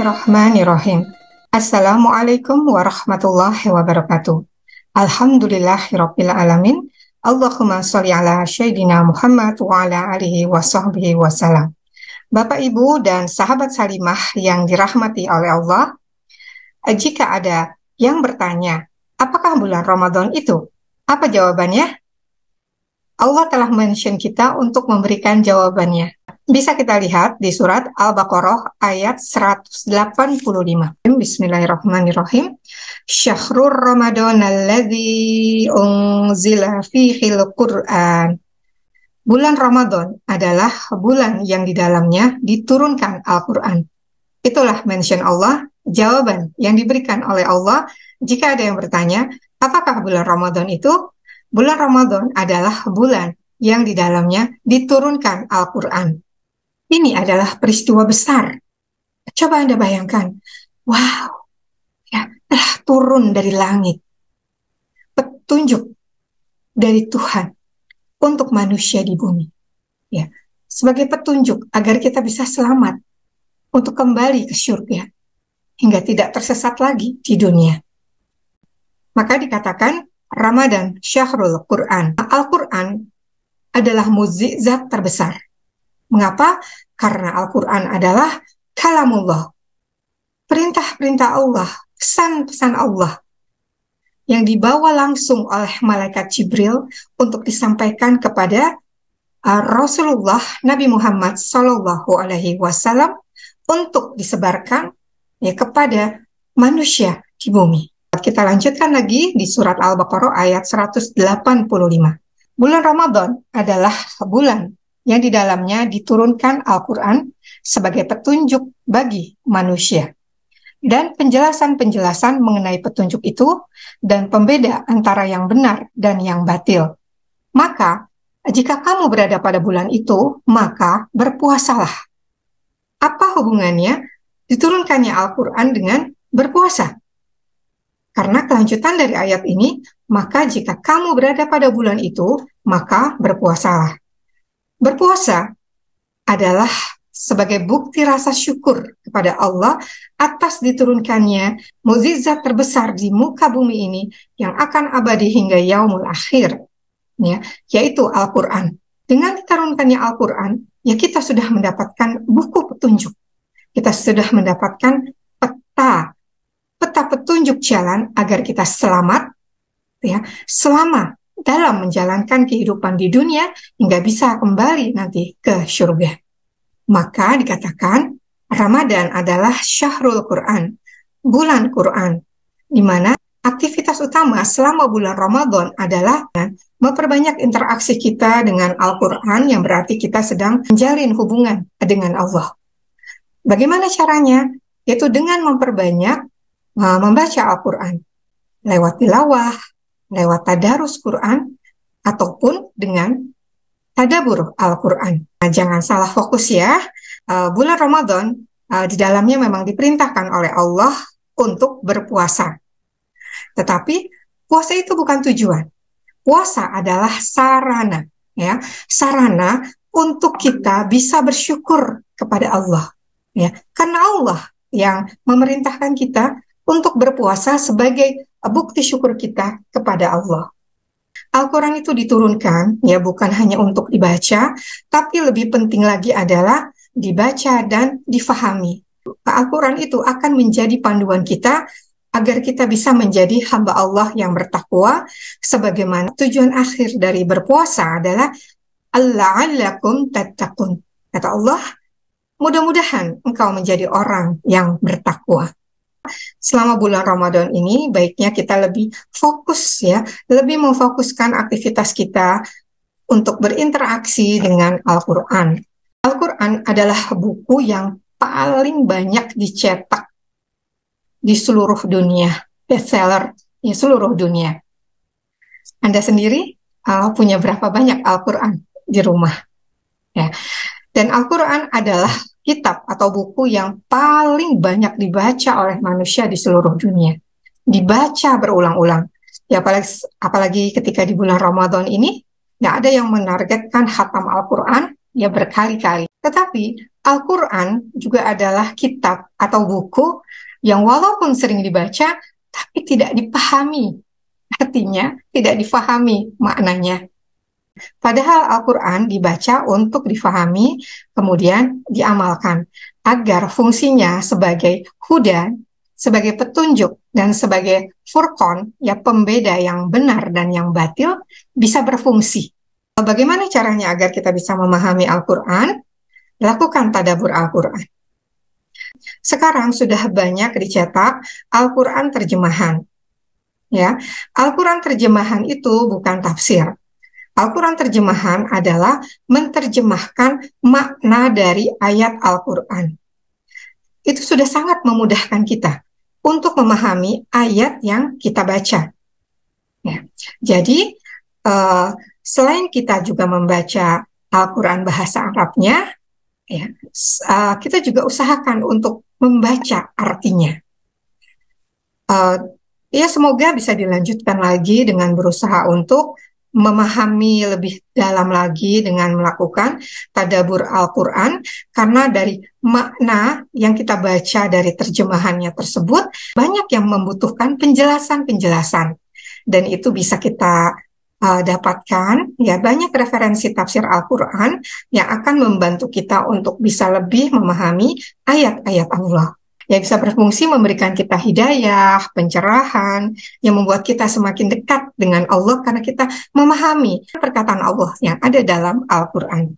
Bismillahirrahmanirrahim. Assalamualaikum warahmatullahi wabarakatuh. Alhamdulillahirabbil alamin. Allahumma sholli ala sayyidina Muhammad wa ala alihi wa sahbihi wasallam. Bapak, Ibu, dan sahabat Salimah yang dirahmati oleh Allah, jika ada yang bertanya, apakah bulan Ramadan itu? Apa jawabannya? Allah telah mention kita untuk memberikan jawabannya. Bisa kita lihat di surat Al-Baqarah ayat 185. Bismillahirrahmanirrahim. Syahrul Ramadan alladzi unzila fihil Qur'an. Bulan Ramadan adalah bulan yang di dalamnya diturunkan Al-Quran. Itulah mention Allah, jawaban yang diberikan oleh Allah jika ada yang bertanya, apakah bulan Ramadan itu? Bulan Ramadan adalah bulan yang di dalamnya diturunkan Al-Quran. Ini adalah peristiwa besar. Coba Anda bayangkan, wow, ya, telah turun dari langit petunjuk dari Tuhan untuk manusia di bumi. Ya, sebagai petunjuk agar kita bisa selamat untuk kembali ke surga hingga tidak tersesat lagi di dunia. Maka dikatakan Ramadan Syahrul Quran. Al-Quran adalah mukjizat terbesar. Mengapa? Karena Al-Quran adalah kalamullah. Perintah-perintah Allah, pesan-pesan Allah yang dibawa langsung oleh malaikat Jibril untuk disampaikan kepada Rasulullah Nabi Muhammad Sallallahu Alaihi Wasallam untuk disebarkan ya kepada manusia di bumi. Kita lanjutkan lagi di surat Al-Baqarah ayat 185. Bulan Ramadan adalah bulan yang di dalamnya diturunkan Al-Quran sebagai petunjuk bagi manusia. Dan penjelasan-penjelasan mengenai petunjuk itu dan pembeda antara yang benar dan yang batil. Maka, jika kamu berada pada bulan itu, maka berpuasalah. Apa hubungannya diturunkannya Al-Quran dengan berpuasa? Karena kelanjutan dari ayat ini, maka jika kamu berada pada bulan itu, maka berpuasalah. Berpuasa adalah sebagai bukti rasa syukur kepada Allah atas diturunkannya mukjizat terbesar di muka bumi ini yang akan abadi hingga yaumul akhir, ya, yaitu Al-Quran. Dengan diturunkannya Al-Quran, ya kita sudah mendapatkan buku petunjuk. Kita sudah mendapatkan peta petunjuk jalan agar kita selamat, ya, selama dalam menjalankan kehidupan di dunia hingga bisa kembali nanti ke surga. Maka dikatakan Ramadan adalah Syahrul Quran, bulan Quran, di mana aktivitas utama selama bulan Ramadan adalah memperbanyak interaksi kita dengan Al-Quran, yang berarti kita sedang menjalin hubungan dengan Allah. Bagaimana caranya? Yaitu dengan memperbanyak membaca Al-Quran lewat tilawah, lewat tadarus Quran, ataupun dengan tadabbur Al-Quran. Nah, jangan salah fokus ya. Bulan Ramadan di dalamnya memang diperintahkan oleh Allah untuk berpuasa. Tetapi puasa itu bukan tujuan. Puasa adalah sarana, ya, sarana untuk kita bisa bersyukur kepada Allah, ya, karena Allah yang memerintahkan kita untuk berpuasa sebagai bukti syukur kita kepada Allah. Al-Quran itu diturunkan, ya, bukan hanya untuk dibaca, tapi lebih penting lagi adalah dibaca dan difahami. Al-Quran itu akan menjadi panduan kita agar kita bisa menjadi hamba Allah yang bertakwa, sebagaimana tujuan akhir dari berpuasa adalah la'allakum tattaqun. Kata Allah, mudah-mudahan engkau menjadi orang yang bertakwa. Selama bulan Ramadan ini, baiknya kita lebih fokus, ya, lebih memfokuskan aktivitas kita untuk berinteraksi dengan Al-Quran. Al-Quran adalah buku yang paling banyak dicetak di seluruh dunia, bestseller di seluruh dunia. Anda sendiri punya berapa banyak Al-Quran di rumah? Ya. Dan Al-Quran adalah kitab atau buku yang paling banyak dibaca oleh manusia di seluruh dunia. Dibaca berulang-ulang. Ya, apalagi ketika di bulan Ramadan ini, nggak ada yang menargetkan khatam Al-Quran ya berkali-kali. Tetapi Al-Quran juga adalah kitab atau buku yang walaupun sering dibaca, tapi tidak dipahami. Artinya, tidak difahami maknanya. Padahal Al-Quran dibaca untuk difahami, kemudian diamalkan, agar fungsinya sebagai huda, sebagai petunjuk, dan sebagai furqan, ya pembeda yang benar dan yang batil, bisa berfungsi. Bagaimana caranya agar kita bisa memahami Al-Quran? Lakukan tadabbur Al-Quran. Sekarang sudah banyak dicetak Al-Quran terjemahan. Ya, Al-Quran terjemahan itu bukan tafsir. Al-Quran terjemahan adalah menerjemahkan makna dari ayat Al-Quran. Itu sudah sangat memudahkan kita untuk memahami ayat yang kita baca. Ya. Jadi, selain kita juga membaca Al-Quran bahasa Arabnya, ya, kita juga usahakan untuk membaca artinya. Ya, semoga bisa dilanjutkan lagi dengan berusaha untuk memahami lebih dalam lagi dengan melakukan tadabbur Al-Quran, karena dari makna yang kita baca dari terjemahannya tersebut banyak yang membutuhkan penjelasan-penjelasan, dan itu bisa kita dapatkan ya banyak referensi tafsir Al-Quran yang akan membantu kita untuk bisa lebih memahami ayat-ayat Allah, yang bisa berfungsi memberikan kita hidayah, pencerahan, yang membuat kita semakin dekat dengan Allah karena kita memahami perkataan Allah yang ada dalam Al-Quran.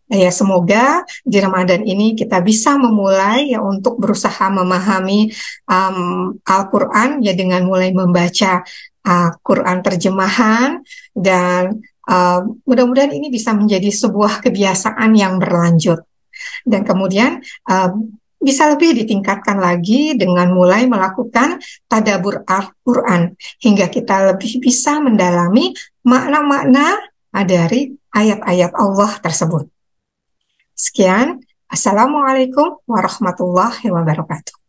Ya, semoga di Ramadan ini kita bisa memulai ya untuk berusaha memahami Al-Quran ya dengan mulai membaca Quran terjemahan, dan mudah-mudahan ini bisa menjadi sebuah kebiasaan yang berlanjut. Dan kemudian bisa lebih ditingkatkan lagi dengan mulai melakukan tadabbur Al-Quran, hingga kita lebih bisa mendalami makna-makna dari ayat-ayat Allah tersebut. Sekian, Assalamualaikum warahmatullahi wabarakatuh.